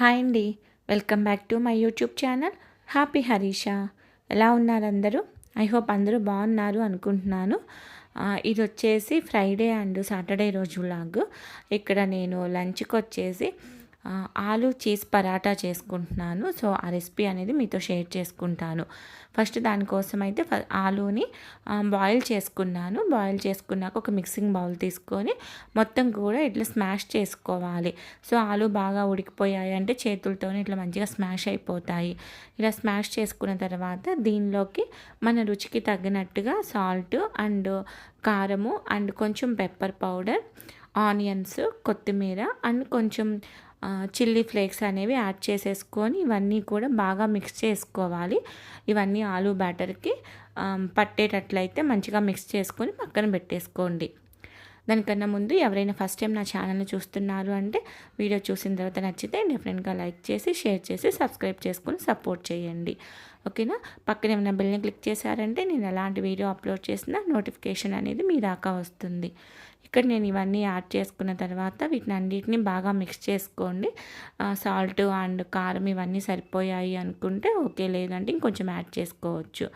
Hi అండి. Welcome back to my YouTube channel happy Harisha. ఎలా ఉన్నారు అందరూ? ఐ హోప్ అందరూ బాగున్నారు అనుకుంటున్నాను. ఇది వచ్చేసి ఫ్రైడే అండ్ సాటర్డే రోజు వ్లాగ్. ఇక్కడ నేను లంచ్కి వచ్చేసి ఆలు చీజ్ పరాటా చేసుకుంటున్నాను. సో ఆ రెసిపీ అనేది మీతో షేర్ చేసుకుంటాను. ఫస్ట్ దానికోసం అయితే ఆలూని బాయిల్ చేసుకున్నాను. బాయిల్ చేసుకున్నాక ఒక మిక్సింగ్ బౌల్ తీసుకొని మొత్తం కూడా ఇట్లా స్మాష్ చేసుకోవాలి. సో ఆలు బాగా ఉడికిపోయాయి అంటే చేతులతోనే ఇట్లా మంచిగా స్మాష్ అయిపోతాయి. ఇలా స్మాష్ చేసుకున్న తర్వాత దీనిలోకి మన రుచికి తగినట్టుగా సాల్ట్ అండ్ కారము అండ్ కొంచెం పెప్పర్ పౌడర్, ఆనియన్స్, కొత్తిమీర అండ్ కొంచెం చిల్లీ ఫ్లేక్స్ అనేవి యాడ్ చేసేసుకొని ఇవన్నీ కూడా బాగా మిక్స్ చేసుకోవాలి. ఇవన్నీ ఆలూ బ్యాటర్కి పట్టేటట్లయితే మంచిగా మిక్స్ చేసుకొని పక్కన పెట్టేసుకోండి. దానికన్నా ముందు ఎవరైనా ఫస్ట్ టైం నా ఛానల్ని చూస్తున్నారు అంటే వీడియో చూసిన తర్వాత నచ్చితే డెఫినెట్గా లైక్ చేసి షేర్ చేసి సబ్స్క్రైబ్ చేసుకొని సపోర్ట్ చేయండి. ఓకేనా? పక్కన ఏమైనా బెల్ని క్లిక్ చేశారంటే నేను ఎలాంటి వీడియో అప్లోడ్ చేసినా నోటిఫికేషన్ అనేది మీ దాకా వస్తుంది. ఇక్కడ నేను ఇవన్నీ యాడ్ చేసుకున్న తర్వాత వీటిని అన్నిటిని బాగా మిక్స్ చేసుకోండి. సాల్ట్ అండ్ కారం ఇవన్నీ సరిపోయాయి అనుకుంటే ఓకే, లేదంటే ఇంకొంచెం యాడ్ చేసుకోవచ్చు.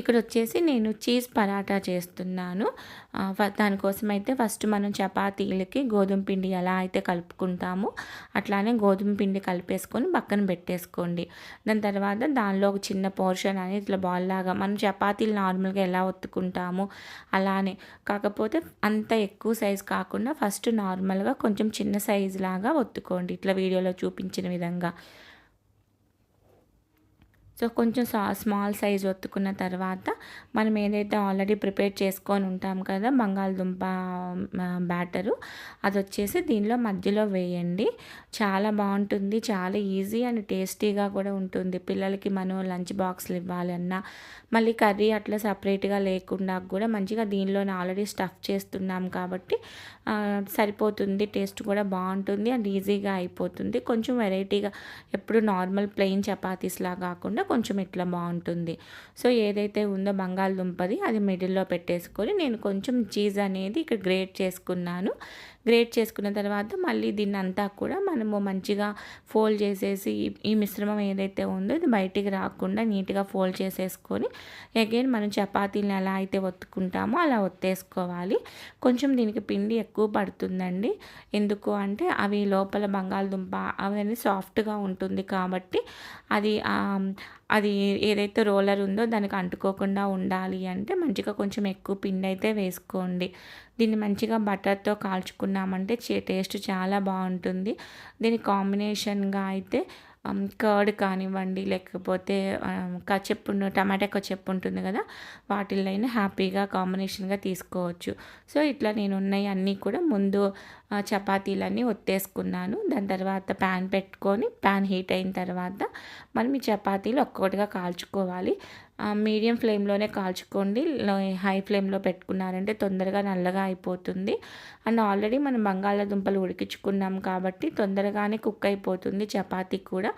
ఇక్కడ వచ్చేసి నేను చీజ్ పరాటా చేస్తున్నాను. దానికోసం అయితే ఫస్ట్ మనం చపాతీలకి గోధుమ పిండి ఎలా అయితే కలుపుకుంటామో అట్లానే గోధుమ పిండి కలిపేసుకొని పక్కన పెట్టేసుకోండి. దాని తర్వాత దానిలో ఒక చిన్న పోర్షన్ అనేది ఇట్లా బాల్ లాగా మనం చపాతీలు నార్మల్గా ఎలా ఒత్తుకుంటామో అలానే, కాకపోతే అంత ఎక్కువ సైజు కాకుండా ఫస్ట్ నార్మల్గా కొంచెం చిన్న సైజు లాగా ఒత్తుకోండి, ఇట్లా వీడియోలో చూపించిన విధంగా. సో కొంచెం స్మాల్ సైజ్ ఒత్తుకున్న తర్వాత మనం ఏదైతే ఆల్రెడీ ప్రిపేర్ చేసుకొని ఉంటాం కదా బంగాళదుంప బ్యాటరు, అది వచ్చేసి దీనిలో మధ్యలో వేయండి. చాలా బాగుంటుంది, చాలా ఈజీ అండ్ టేస్టీగా కూడా ఉంటుంది. పిల్లలకి మనం లంచ్ బాక్స్లు ఇవ్వాలన్నా మళ్ళీ కర్రీ అట్లా సపరేట్గా లేకుండా కూడా మంచిగా దీనిలోనే ఆల్రెడీ స్టఫ్ చేస్తున్నాం కాబట్టి సరిపోతుంది. టేస్ట్ కూడా బాగుంటుంది అండ్ ఈజీగా అయిపోతుంది. కొంచెం వెరైటీగా ఎప్పుడు నార్మల్ ప్లెయిన్ చపాతీస్లా కాకుండా కొంచెం ఇట్లా బాగుంటుంది. సో ఏదైతే ఉందో బంగాళదుంపది అది మిడిల్లో పెట్టేసుకొని నేను కొంచెం చీజ్ అనేది ఇక్కడ గ్రేట్ చేసుకున్నాను. గ్రేట్ చేసుకున్న తర్వాత మళ్ళీ దీన్ని అంతా కూడా మనము మంచిగా ఫోల్డ్ చేసేసి ఈ మిశ్రమం ఏదైతే ఉందో ఇది బయటికి రాకుండా నీట్గా ఫోల్డ్ చేసేసుకొని అగైన్ మనం చపాతీలను ఎలా అయితే ఒత్తుకుంటామో అలా ఒత్తేసుకోవాలి. కొంచెం దీనికి పిండి ఎక్కువ పడుతుందండి. ఎందుకు అంటే అవి లోపల బంగాళదుంప అవన్నీ సాఫ్ట్గా ఉంటుంది కాబట్టి అది ఏదైతే రోలర్ ఉందో దానికి అంటుకోకుండా ఉండాలి అంటే మంచిగా కొంచెం ఎక్కువ పిండి అయితే వేసుకోండి. దీన్ని మంచిగా బటర్తో కాల్చుకున్నామంటే టేస్ట్ చాలా బాగుంటుంది. దీని కాంబినేషన్గా అయితే కర్డ్ కానివ్వండి, లేకపోతే కచప్ టమాటా కచప్ ఉంటుంది కదా, వాటిల్లో అయినా హ్యాపీగా కాంబినేషన్గా తీసుకోవచ్చు. సో ఇట్లా నేను ఉన్నాయి అన్నీ కూడా ముందు చపాతీలన్నీ ఒత్తేసుకున్నాను. దాని తర్వాత ప్యాన్ పెట్టుకొని ప్యాన్ హీట్ అయిన తర్వాత మనం ఈ చపాతీలు ఒక్కొక్కటిగా కాల్చుకోవాలి. మీడియం ఫ్లేమ్లోనే కాల్చుకోండి. హై ఫ్లేమ్లో పెట్టుకున్నారంటే తొందరగా నల్లగా అయిపోతుంది. అండ్ ఆల్రెడీ మనం బంగాళాదుంపలు ఉడికించుకున్నాం కాబట్టి తొందరగానే కుక్ అయిపోతుంది. చపాతీ కూడా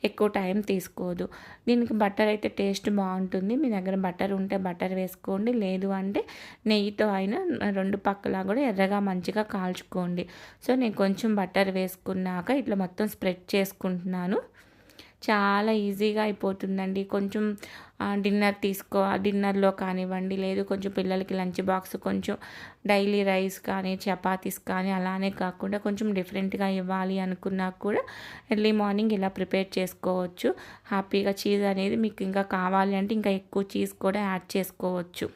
ఎక్కువ టైం తీసుకోదు. దీనికి బటర్ అయితే టేస్ట్ బాగుంటుంది. మీ దగ్గర బటర్ ఉంటే బటర్ వేసుకోండి, లేదు అంటే నెయ్యితో అయినా రెండు పక్కలా కూడా ఎర్రగా మంచిగా కాల్చుకోండి. సో నేను కొంచెం బటర్ వేసుకున్నాక ఇట్లా మొత్తం స్ప్రెడ్ చేసుకుంటున్నాను. చాలా ఈజీగా అయిపోతుందండి. కొంచెం డిన్నర్లో కానివ్వండి, లేదు కొంచెం పిల్లలకి లంచ్ బాక్స్ కొంచెం డైలీ రైస్ కానీ చపాతీస్ కానీ అలానే కాకుండా కొంచెం డిఫరెంట్గా ఇవ్వాలి అనుకున్నా కూడా ఎర్లీ మార్నింగ్ ఇలా ప్రిపేర్ చేసుకోవచ్చు. హ్యాపీగా చీజ్ అనేది మీకు ఇంకా కావాలి అంటే ఇంకా ఎక్కువ చీజ్ కూడా యాడ్ చేసుకోవచ్చు.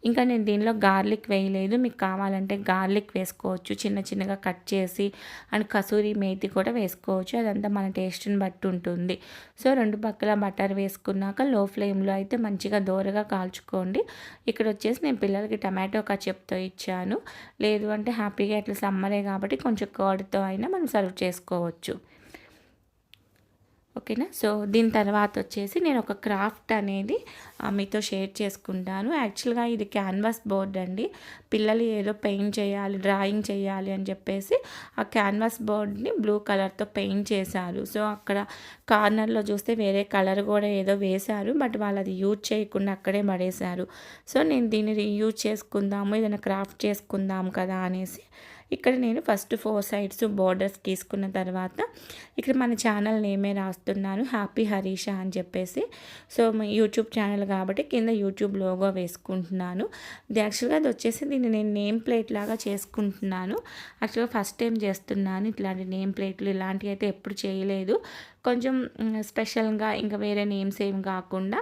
ఇంకా నేను దీనిలో గార్లిక్ వేయలేదు, మీకు కావాలంటే గార్లిక్ వేసుకోవచ్చు చిన్న చిన్నగా కట్ చేసి. అండ్ కసూరి మేతి కూడా వేసుకోవచ్చు, అదంతా మన టేస్ట్ని బట్టి ఉంటుంది. సో రెండు పక్కల బటర్ వేసుకున్నాక లో ఫ్లేమ్లో అయితే మంచిగా దోరగా కాల్చుకోండి. ఇక్కడ వచ్చేసి నేను పిల్లలకి టమాటో కచప్తో ఇచ్చాను, లేదు అంటే హ్యాపీగా ఇట్లా సమ్మరే కాబట్టి కొంచెం కర్డ్తో అయినా మనం సర్వ్ చేసుకోవచ్చు. ఓకేనా? సో దీని తర్వాత వచ్చేసి నేను ఒక క్రాఫ్ట్ అనేది మీతో షేర్ చేసుకుంటాను. యాక్చువల్గా ఇది క్యాన్వాస్ బోర్డ్ అండి. పిల్లలు ఏదో పెయింట్ చేయాలి, డ్రాయింగ్ చేయాలి అని చెప్పేసి ఆ క్యాన్వాస్ బోర్డ్ని బ్లూ కలర్తో పెయింట్ చేశారు. సో అక్కడ కార్నర్లో చూస్తే వేరే కలర్ కూడా ఏదో వేశారు, బట్ వాళ్ళు అది యూజ్ చేయకుండా అక్కడే పడేశారు. సో నేను దీన్ని రీయూజ్ చేసుకుందాము, ఏదైనా క్రాఫ్ట్ చేసుకుందాం కదా అనేసి ఇక్కడ నేను ఫస్ట్ 4 సైడ్స్ బోర్డర్స్ గీసుకున్న తర్వాత ఇక్కడ మన ఛానల్ నేమే రాస్తున్నాను, హ్యాపీ హరీష అని చెప్పేసి. సో యూట్యూబ్ ఛానల్ కాబట్టి కింద యూట్యూబ్ లోగో వేసుకుంటున్నాను. యాక్చువల్గా అది వచ్చేసి దీన్ని నేను నేమ్ ప్లేట్ లాగా చేసుకుంటున్నాను. యాక్చువల్గా ఫస్ట్ టైం చేస్తున్నాను ఇట్లాంటి నేమ్ ప్లేట్లు. ఇలాంటివి అయితే ఎప్పుడు చేయలేదు. కొంచెం స్పెషల్గా ఇంకా వేరే నేమ్స్ ఏం కాకుండా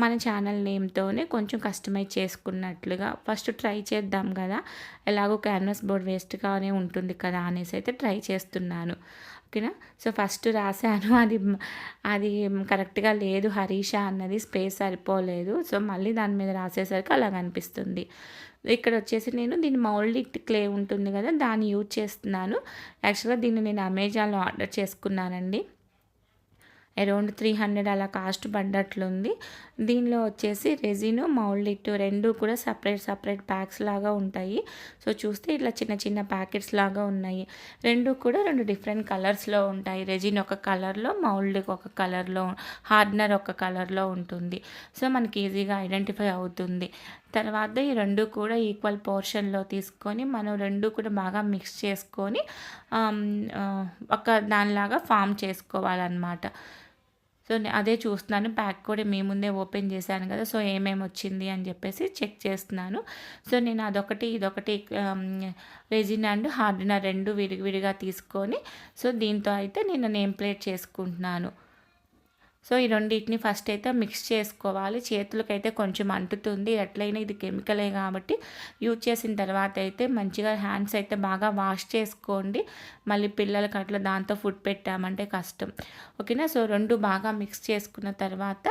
మన ఛానల్ నేమ్తోనే కొంచెం కస్టమైజ్ చేసుకున్నట్లుగా ఫస్ట్ ట్రై చేద్దాం కదా, ఎలాగో క్యాన్వాస్ బోర్డ్ వేస్ట్గానే ఉంటుంది కదా అనేసి అయితే ట్రై చేస్తున్నాను. ఓకేనా. సో ఫస్ట్ రాశాను, అది కరెక్ట్గా లేదు, హరీష అన్నది స్పేస్ సరిపోలేదు. సో మళ్ళీ దాని మీద రాసేసరికి అలాగ అనిపిస్తుంది. ఇక్కడ వచ్చేసి నేను దీన్ని మౌల్డ్ క్లే ఉంటుంది కదా, దాన్ని యూజ్ చేస్తున్నాను. యాక్చువల్గా దీన్ని నేను అమెజాన్లో ఆర్డర్ చేసుకున్నానండి. అరౌండ్ 300 అలా కాస్ట్ పడ్డట్లుంది. దీనిలో వచ్చేసి రెజిన్, మౌల్డ్ రెండు కూడా సపరేట్ ప్యాక్స్ లాగా ఉంటాయి. సో చూస్తే ఇట్లా చిన్న చిన్న ప్యాకెట్స్ లాగా ఉన్నాయి. రెండు కూడా 2 డిఫరెంట్ కలర్స్లో ఉంటాయి. రెజిన్ ఒక కలర్లో, మౌల్డ్ ఒక కలర్లో, హార్డ్నర్ ఒక కలర్లో ఉంటుంది. సో మనకి ఈజీగా ఐడెంటిఫై అవుతుంది. తర్వాత ఈ రెండు కూడా ఈక్వల్ పోర్షన్లో తీసుకొని మనం రెండు కూడా బాగా మిక్స్ చేసుకొని ఒక దానిలాగా ఫామ్ చేసుకోవాలన్నమాట. సో అదే చూస్తున్నాను. ప్యాక్ కూడా మీ ముందే ఓపెన్ చేశాను కదా, సో ఏమేమి వచ్చింది అని చెప్పేసి చెక్ చేస్తున్నాను. సో నేను ఇదొకటి రెజిన్ అండ్ హార్డ్నర్ రెండు విడివిడిగా తీసుకొని సో దీంతో అయితే నేను నేమ్ ప్లేట్ చేసుకుంటున్నాను. సో ఈ రెండింటిని ఫస్ట్ అయితే మిక్స్ చేసుకోవాలి. చేతులకైతే కొంచెం అంటుతుంది, ఎట్లయినా ఇది కెమికలే కాబట్టి యూజ్ చేసిన తర్వాత అయితే మంచిగా హ్యాండ్స్ అయితే బాగా వాష్ చేసుకోండి. మళ్ళీ పిల్లలకి అట్లా దాంతో ఫుడ్ పెట్టామంటే కష్టం. ఓకేనా. సో రెండు బాగా మిక్స్ చేసుకున్న తర్వాత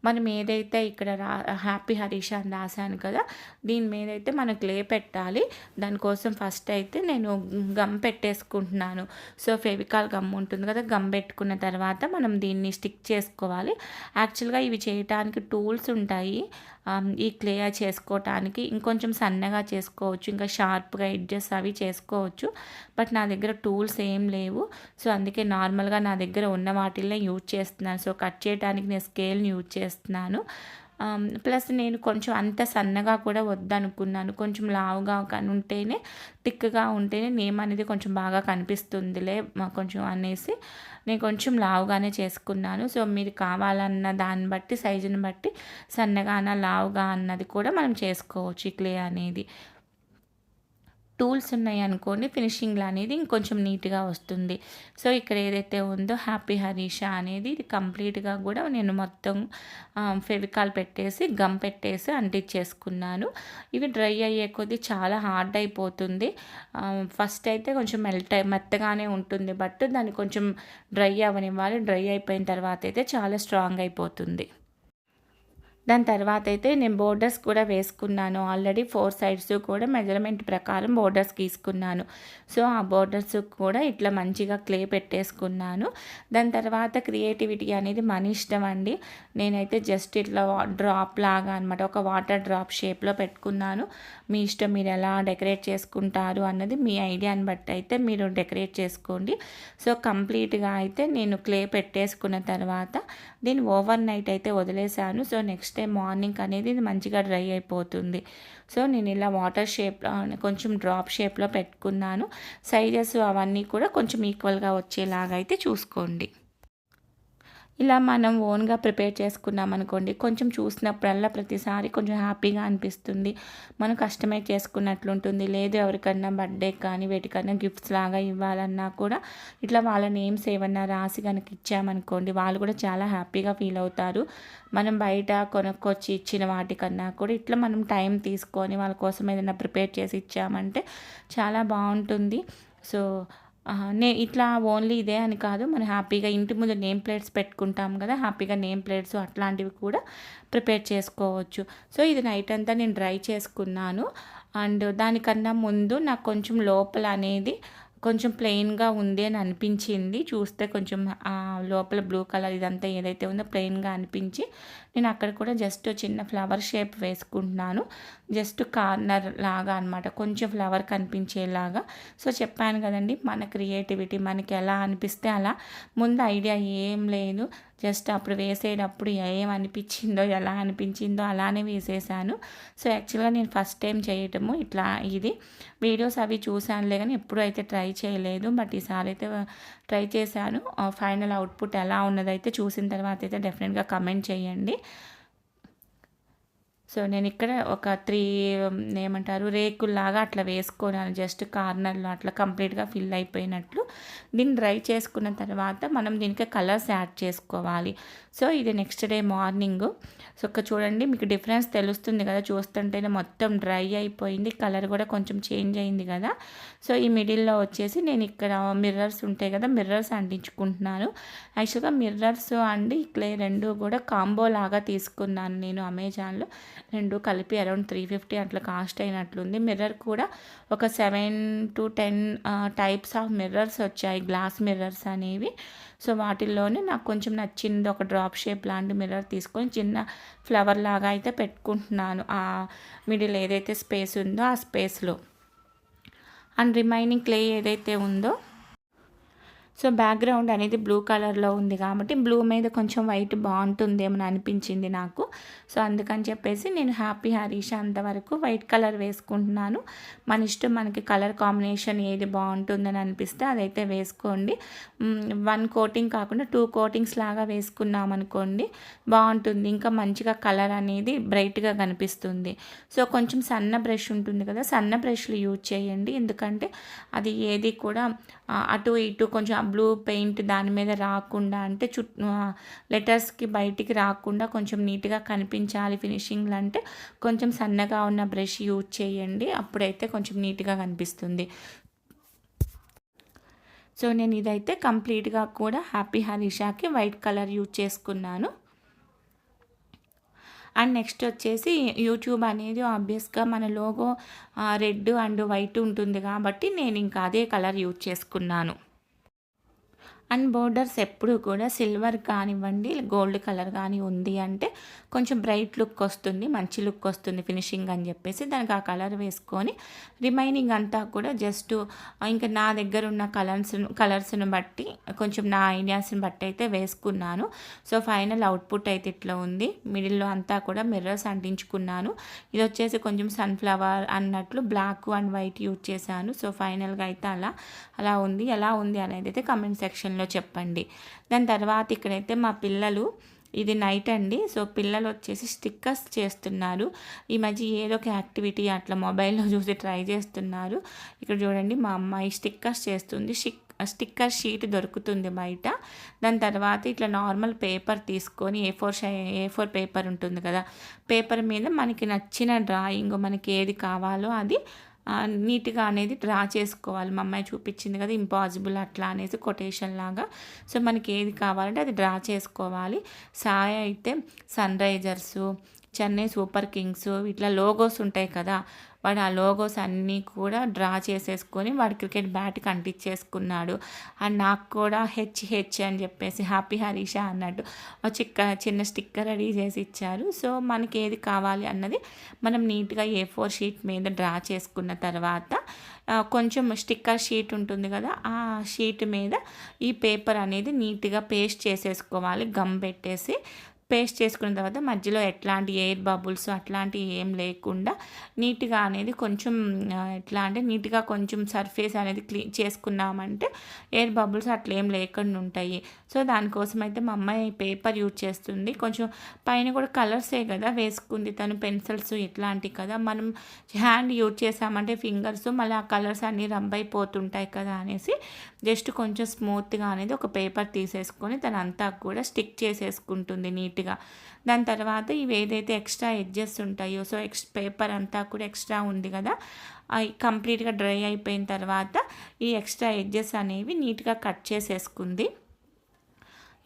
మనం ఏదైతే ఇక్కడ హ్యాపీ హరీష అని రాశాను కదా, దీని మీద అయితే మనం క్లే పెట్టాలి. దానికోసం ఫస్ట్ అయితే నేను గమ్ పెట్టేసుకుంటున్నాను. సో ఫెవికాల్ గమ్ ఉంటుంది కదా, గమ్ పెట్టుకున్న తర్వాత మనం దీన్ని స్టిక్ చేసుకోవాలి. యాక్చువల్గా ఇవి చేయటానికి టూల్స్ ఉంటాయి, ఈ క్లే చేసుకోవటానికి ఇంకొంచెం సన్నగా చేసుకోవచ్చు, ఇంకా షార్ప్గా ఎడ్జెస్ అవి చేసుకోవచ్చు. బట్ నా దగ్గర టూల్స్ ఏం లేవు. సో అందుకే నార్మల్గా నా దగ్గర ఉన్న వాటిల్నే యూజ్ చేస్తున్నాను. సో కట్ చేయడానికి నేను స్కేల్ని యూజ్ చేస్తున్నాను. ప్లస్ నేను కొంచెం అంత సన్నగా కూడా వద్దనుకున్నాను, కొంచెం లావుగా ఉంటేనే, థిక్గా ఉంటేనే నేమ్ అనేది కొంచెం బాగా కనిపిస్తుందిలే కొంచెం అనేసి నేను కొంచెం లావుగానే చేసుకున్నాను. సో మీరు కావాలన్న దాన్ని బట్టి, సైజుని బట్టి సన్నగా లావుగా అన్నది కూడా మనం చేసుకోవచ్చు ఈ క్లే అనేది. టూల్స్ ఉన్నాయి అనుకోండి, ఫినిషింగ్ అనేది ఇంకొంచెం నీట్గా వస్తుంది. సో ఇక్కడ ఏదైతే ఉందో హ్యాపీ హరీష అనేది ఇది కంప్లీట్గా కూడా నేను మొత్తం ఫెవికాల్ పెట్టేసి గమ్ పెట్టేసి అంటించేసుకున్నాను. ఇవి డ్రై అయ్యే కొద్దీ చాలా హార్డ్ అయిపోతుంది. ఫస్ట్ అయితే కొంచెం మెత్తగానే ఉంటుంది, బట్ దాన్ని కొంచెం డ్రై అవ్వనివ్వాలి. డ్రై అయిపోయిన తర్వాత అయితే చాలా స్ట్రాంగ్ అయిపోతుంది. దాని తర్వాత అయితే నేను బోర్డర్స్ కూడా వేసుకున్నాను. ఆల్రెడీ 4 సైడ్స్ కూడా మెజర్మెంట్ ప్రకారం బోర్డర్స్ గీసుకున్నాను. సో ఆ బోర్డర్స్ కూడా ఇట్లా మంచిగా క్లే పెట్టేసుకున్నాను. దాని తర్వాత క్రియేటివిటీ అనేది మన ఇష్టం అండి. నేనైతే జస్ట్ ఇట్లా డ్రాప్ లాగా అనమాట, ఒక వాటర్ డ్రాప్ షేప్లో పెట్టుకున్నాను. మీ ఇష్టం, మీరు ఎలా డెకరేట్ చేసుకుంటారు అన్నది మీ ఐడియాని బట్టి అయితే మీరు డెకరేట్ చేసుకోండి. సో కంప్లీట్గా అయితే నేను క్లే పెట్టేసుకున్న తర్వాత దీన్ని ఓవర్ నైట్ అయితే వదిలేసాను. సో నెక్స్ట్ డే మార్నింగ్ అనేది ఇది మంచిగా డ్రై అయిపోతుంది. సో నేను ఇలా వాటర్ షేప్లో కొంచెం డ్రాప్ షేప్లో పెట్టుకున్నాను. సైజెస్ అవన్నీ కూడా కొంచెం ఈక్వల్గా వచ్చేలాగా అయితే చూసుకోండి. ఇలా మనం ఓన్గా ప్రిపేర్ చేసుకున్నాం అనుకోండి, కొంచెం చూసినప్పుడల్లా ప్రతిసారి కొంచెం హ్యాపీగా అనిపిస్తుంది. మనం కస్టమైజ్ చేసుకున్నట్లుంటుంది. లేదు ఎవరికన్నా బర్త్డే కానీ వేటికన్నా గిఫ్ట్స్ లాగా ఇవ్వాలన్నా కూడా ఇట్లా వాళ్ళ నేమ్స్ ఏమన్నా రాసి కనుక ఇచ్చామనుకోండి, వాళ్ళు కూడా చాలా హ్యాపీగా ఫీల్ అవుతారు. మనం బయట కొనుక్కొచ్చి ఇచ్చిన వాటికన్నా కూడా ఇట్లా మనం టైం తీసుకొని వాళ్ళ కోసం ఏదైనా ప్రిపేర్ చేసి ఇచ్చామంటే చాలా బాగుంటుంది. సో ఇట్లా ఓన్లీ ఇదే అని కాదు, మనం హ్యాపీగా ఇంటి ముందు నేమ్ ప్లేట్స్ పెట్టుకుంటాం కదా, హ్యాపీగా నేమ్ ప్లేట్స్ అట్లాంటివి కూడా ప్రిపేర్ చేసుకోవచ్చు. సో ఇది నైట్ అంతా నేను డ్రై చేసుకున్నాను. అండ్ దానికన్నా ముందు నాకు కొంచెం లోపల అనేది కొంచెం ప్లెయిన్గా ఉంది అని అనిపించింది. చూస్తే కొంచెం లోపల బ్లూ కలర్ ఇదంతా ఏదైతే ఉందో ప్లెయిన్గా అనిపించి నేను అక్కడ కూడా జస్ట్ చిన్న ఫ్లవర్ షేప్ వేసుకుంటున్నాను. జస్ట్ కార్నర్ లాగా అనమాట, కొంచెం ఫ్లవర్ కనిపించేలాగా. సో చెప్పాను కదండి, మన క్రియేటివిటీ మనకి ఎలా అనిపిస్తే అలా. ముందు ఐడియా ఏం లేదు, జస్ట్ అప్పుడు వేసేటప్పుడు ఏమనిపించిందో ఎలా అనిపించిందో అలానే వేసేసాను. సో యాక్చువల్గా నేను ఫస్ట్ టైం చేయటము ఇట్లా ఇది వీడియోస్ అవి చూసానులే కానీ ఎప్పుడూ అయితే ట్రై చేయలేదు. బట్ ఈసారి అయితే ట్రై చేశాను. ఫైనల్ అవుట్పుట్ ఎలా ఉన్నదైతే చూసిన తర్వాత అయితే డెఫినెట్గా కమెంట్ చేయండి. సో నేను ఇక్కడ ఒక 3 ఏమంటారు రేకుల్లాగా అట్లా వేసుకున్నాను. జస్ట్ కార్నర్లో అట్లా కంప్లీట్గా ఫిల్ అయిపోయినట్లు. దీన్ని డ్రై చేసుకున్న తర్వాత మనం దీనికి కలర్స్ యాడ్ చేసుకోవాలి. సో ఇది నెక్స్ట్ డే మార్నింగ్. సో ఇక్కడ చూడండి మీకు డిఫరెన్స్ తెలుస్తుంది కదా, చూస్తుంటేనే మొత్తం డ్రై అయిపోయింది, కలర్ కూడా కొంచెం చేంజ్ అయింది కదా. సో ఈ మిడిల్లో వచ్చేసి నేను ఇక్కడ మిర్రర్స్ ఉంటాయి కదా, మిర్రర్స్ అంటించుకుంటున్నాను. యాక్చువల్గా మిర్రర్స్ అండ్ క్లే రెండు కూడా కాంబో లాగా తీసుకున్నాను నేను అమెజాన్లో. రెండు కలిపి అరౌండ్ 350 అట్లా కాస్ట్ అయినట్లుంది. మిర్రర్ కూడా ఒక 7 to 10 టైప్స్ ఆఫ్ మిర్రర్స్ వచ్చాయి, గ్లాస్ మిర్రర్స్ అనేవి. సో వాటిల్లోనే నాకు కొంచెం నచ్చింది ఒక డ్రాప్ షేప్ లాంటి మిర్రర్ తీసుకొని చిన్న ఫ్లవర్ లాగా అయితే పెట్టుకుంటున్నాను ఆ మిడిల్ ఏదైతే స్పేస్ ఉందో ఆ స్పేస్లో. అండ్ రిమైనింగ్ క్లే ఏదైతే ఉందో, సో బ్యాక్గ్రౌండ్ అనేది బ్లూ కలర్లో ఉంది కాబట్టి బ్లూ మీద కొంచెం వైట్ బాగుంటుందేమో అనిపించింది నాకు. సో అందుకని చెప్పేసి నేను హ్యాపీ హరీష అంతవరకు వైట్ కలర్ వేసుకుంటున్నాను. మన ఇష్టం, మనకి కలర్ కాంబినేషన్ ఏది బాగుంటుందని అనిపిస్తే అదైతే వేసుకోండి. 1 కోటింగ్ కాకుండా 2 కోటింగ్స్ లాగా వేసుకున్నాం అనుకోండి బాగుంటుంది, ఇంకా మంచిగా కలర్ అనేది బ్రైట్గా కనిపిస్తుంది. సో కొంచెం సన్న బ్రష్ ఉంటుంది కదా, సన్న బ్రష్లు యూజ్ చేయండి. ఎందుకంటే అది ఏది కూడా అటు ఇటు కొంచెం బ్లూ పెయింట్ దాని మీద రాకుండా, అంటే లెటర్స్కి బయటికి రాకుండా కొంచెం నీట్గా కనిపించాలి ఫినిషింగ్లు అంటే కొంచెం సన్నగా ఉన్న బ్రష్ యూజ్ చేయండి, అప్పుడైతే కొంచెం నీట్గా కనిపిస్తుంది. సో నేను ఇదైతే కంప్లీట్గా కూడా హ్యాపీ హరీషాకి వైట్ కలర్ యూజ్ చేసుకున్నాను. అండ్ నెక్స్ట్ వచ్చేసి యూట్యూబ్ అనేది ఆబ్వియస్గా మన లోగో రెడ్ అండ్ వైట్ ఉంటుంది కాబట్టి నేను ఇంకా అదే కలర్ యూజ్ చేసుకున్నాను. అండ్ బోర్డర్స్ ఎప్పుడు కూడా సిల్వర్ కానివ్వండి గోల్డ్ కలర్ కానీ ఉంది అంటే కొంచెం బ్రైట్ లుక్ వస్తుంది, మంచి లుక్ వస్తుంది ఫినిషింగ్ అని చెప్పేసి దానికి ఆ కలర్ వేసుకొని రిమైనింగ్ అంతా కూడా జస్ట్ ఇంకా నా దగ్గర ఉన్న కలర్స్ను బట్టి కొంచెం నా ఐడియాస్ని బట్టి అయితే వేసుకున్నాను. సో ఫైనల్ అవుట్పుట్ అయితే ఇట్లా ఉంది. మిడిల్లో అంతా కూడా మిర్రర్స్ అంటించుకున్నాను. ఇది వచ్చేసి కొంచెం సన్ఫ్లవర్ అన్నట్లు బ్లాక్ అండ్ వైట్ యూజ్ చేశాను. సో ఫైనల్గా అయితే అలా ఉంది. ఎలా ఉంది అనేది అయితే కమెంట్ సెక్షన్లో చెప్పండి. దాని తర్వాత ఇక్కడైతే మా పిల్లలు, ఇది నైట్ అండి, సో పిల్లలు వచ్చేసి స్టిక్కర్స్ చేస్తున్నారు. ఈ మధ్య ఏదో ఒక యాక్టివిటీ అట్లా మొబైల్లో చూసి ట్రై చేస్తున్నారు. ఇక్కడ చూడండి మా అమ్మాయి స్టిక్కర్స్ చేస్తుంది. స్టిక్కర్ షీట్ దొరుకుతుంది బయట. దాని తర్వాత ఇట్లా నార్మల్ పేపర్ తీసుకొని A4 పేపర్ ఉంటుంది కదా, పేపర్ మీద మనకి నచ్చిన డ్రాయింగ్ మనకి ఏది కావాలో అది నీట్గా అనేది డ్రా చేసుకోవాలి. మా అమ్మాయి చూపించింది కదా ఇంపాసిబుల్ అట్లా అనేసి కొటేషన్ లాగా. సో మనకి ఏది కావాలంటే అది డ్రా చేసుకోవాలి. సాయి అయితే సన్ రైజర్సు, చెన్నై సూపర్ కింగ్స్ ఇట్లా లోగోస్ ఉంటాయి కదా, వాడు ఆ లోగోస్ అన్నీ కూడా డ్రా చేసేసుకొని వాడు క్రికెట్ బ్యాట్కి అంటించేసుకున్నాడు. అండ్ నాకు కూడా హెచ్ అని చెప్పేసి హ్యాపీ హరీష అన్నట్టు చిన్న స్టిక్కర్ రెడీ చేసి ఇచ్చారు. సో మనకి ఏది కావాలి అన్నది మనం నీట్గా A4 షీట్ మీద డ్రా చేసుకున్న తర్వాత కొంచెం స్టిక్కర్ షీట్ ఉంటుంది కదా, ఆ షీట్ మీద ఈ పేపర్ అనేది నీట్గా పేస్ట్ చేసేసుకోవాలి గమ్ పెట్టేసి. పేస్ట్ చేసుకున్న తర్వాత మధ్యలో ఎట్లాంటి ఎయిర్ బబుల్స్ అట్లాంటివి ఏం లేకుండా నీట్గా అనేది కొంచెం ఎట్లా అంటే నీట్గా కొంచెం సర్ఫేస్ అనేది క్లీన్ చేసుకున్నామంటే ఎయిర్ బబుల్స్ అట్లా ఏం లేకుండా ఉంటాయి. సో దానికోసం అయితే మా అమ్మాయి పేపర్ యూజ్ చేస్తుంది. కొంచెం పైన కూడా కలర్సే కదా వేసుకుంది తను, పెన్సిల్స్ ఇట్లాంటివి కదా, మనం హ్యాండ్ యూజ్ చేసామంటే ఫింగర్స్ మళ్ళీ ఆ కలర్స్ అన్నీ రబ్ అయిపోతుంటాయి కదా అనేసి జస్ట్ కొంచెం స్మూత్గా అనేది ఒక పేపర్ తీసేసుకొని తనంతా కూడా స్టిక్ చేసేసుకుంటుంది నీట్గా. దాని తర్వాత ఇవి ఏదైతే ఎక్స్ట్రా ఎడ్జెస్ ఉంటాయో, సో పేపర్ అంతా కూడా ఎక్స్ట్రా ఉంది కదా, కంప్లీట్గా డ్రై అయిపోయిన తర్వాత ఈ ఎక్స్ట్రా ఎడ్జెస్ అనేవి నీట్గా కట్ చేసేసుకుంది.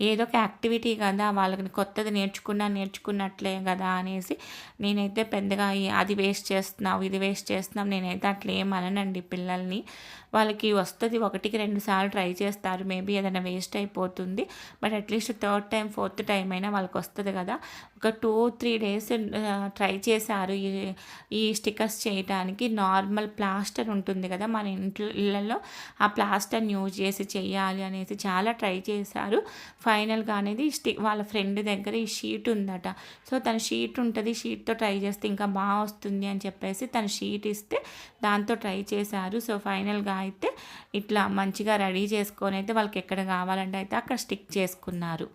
ఏదో ఒక యాక్టివిటీ కదా, వాళ్ళకి కొత్తది నేర్చుకున్నట్లే కదా అనేసి నేనైతే పెద్దగా అది వేస్ట్ చేస్తున్నావు ఇది వేస్ట్ చేస్తున్నావు నేనైతే అట్లా ఏమననండి పిల్లల్ని. వాళ్ళకి వస్తుంది, 1-2 సార్లు ట్రై చేస్తారు, మేబీ ఏదైనా వేస్ట్ అయిపోతుంది, but at least 3rd time 4th time అయినా వాళ్ళకి వస్తుంది కదా. ఒక 2-3 డేస్ ట్రై చేశారు ఈ స్టిక్కర్స్ చేయడానికి. నార్మల్ ప్లాస్టర్ ఉంటుంది కదా మన ఇళ్ళల్లో, ఆ ప్లాస్టర్ని యూజ్ చేసి చేయాలి అనేసి చాలా ట్రై చేశారు. ఫైనల్‌గా అనేది వాళ్ళ ఫ్రెండ్ దగ్గర ఈ షీట్ ఉందట. సో, తను షీట్ ఉంటది. షీట్‌తో ట్రై చేస్తే ఇంకా వస్తుంది అని చెప్పేసి తను షీట్ ఇస్తే దాంతో ట్రై చేశారు. సో, ఫైనల్‌గా అయితే ఇట్లా మంచిగా రెడీ చేసుకొని అయితే వాళ్ళకి ఎక్కడ కావాలంటే అయితే అక్కడ స్టిక్ చేసుకున్నారు.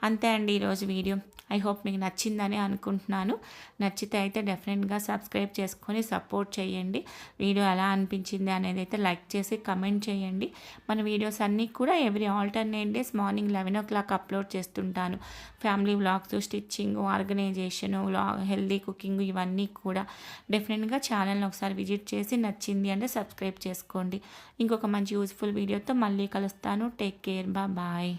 అంతే అండి ఈరోజు వీడియో. ఐ హోప్ మీకు నచ్చిందని అనుకుంటున్నాను. నచ్చితే అయితే డెఫినెట్గా సబ్స్క్రైబ్ చేసుకొని సపోర్ట్ చేయండి. వీడియో ఎలా అనిపించింది అనేది అయితే లైక్ చేసి కమెంట్ చేయండి. మన వీడియోస్ అన్నీ కూడా every alternate days morning 11 upload చేస్తుంటాను. Family vlogs, stitching, organisation, healthy cooking ఇవన్నీ కూడా డెఫినెట్గా ఛానల్ని ఒకసారి విజిట్ చేసి నచ్చింది అంటే సబ్స్క్రైబ్ చేసుకోండి. ఇంకొక మంచి యూజ్ఫుల్ వీడియోతో మళ్ళీ కలుస్తాను. Take care. బాయ్.